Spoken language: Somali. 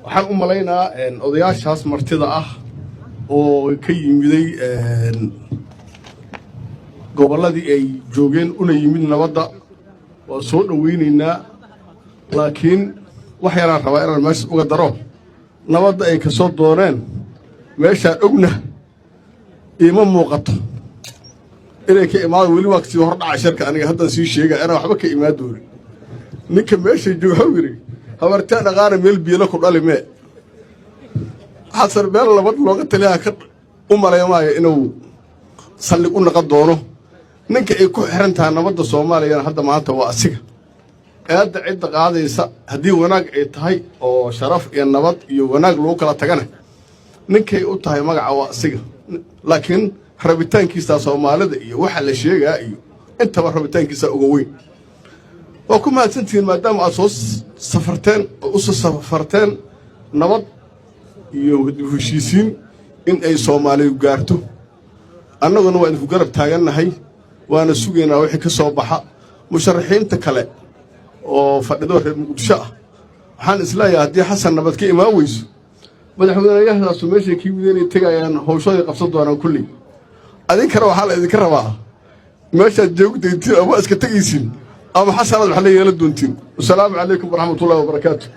waxaan u malaynaa odayaashaas martida ah oo ka yimiday gobolladii ay joogeen una yimid nabadda waa soo dhaweynaynaa laakiin wax yaraan rabaa inaan meesha uga daro nabadda ay ka soo dooneen meeshaan ogna iima muuqato inay ka imaado weli waa kasii hordhaca shirka aniga haddaan sii sheegaya inaan waxba ka imaan doonin ninka meesha jooga wuxuu yidhi habartaan dhaqaana meel biyana ku dhali mee xasan meel nabad looga taliyaa ka u maleemaayo inuu saldhig u naqon doono ninka ay ku xiran tahay nabadda soomaaliyana hadda maanta waa asiga eedda cidda qaadaysa haddii wanaag ay tahay oo sharaf iyo nabad iyo wanaag lagu kala tagana ninkay u tahay magaca waa asiga laakiin rabitaankiisa soomaalida iyo waxa la sheegaa iyo intaba rabitaankiisa uga weyn waa ku mahadsantihiin maadaama aad soo safarteen oo u soo safarteen nabad iyo heshiisiin in ay Soomaaliyu gaarto annaguna waa idinku garab taagannahay waana sugaynaa wixii ka soo baxa musharaxiinta kale oo fadhido reer Muqdisho ah waxaan islaayaa haddii xasan nabad ka imaan weyso madaxweynayaashaas meesha kii wadeen tagayaan hawshooda qabsan doonaan kulli adinkana waxaa la idinka rabaa meeshaad joogtaytiin ama iska tagaysiin ama xasanad wax la yeelan doontiin. Assalaamu calaykum waraxmatullaahi wabarakaatuh.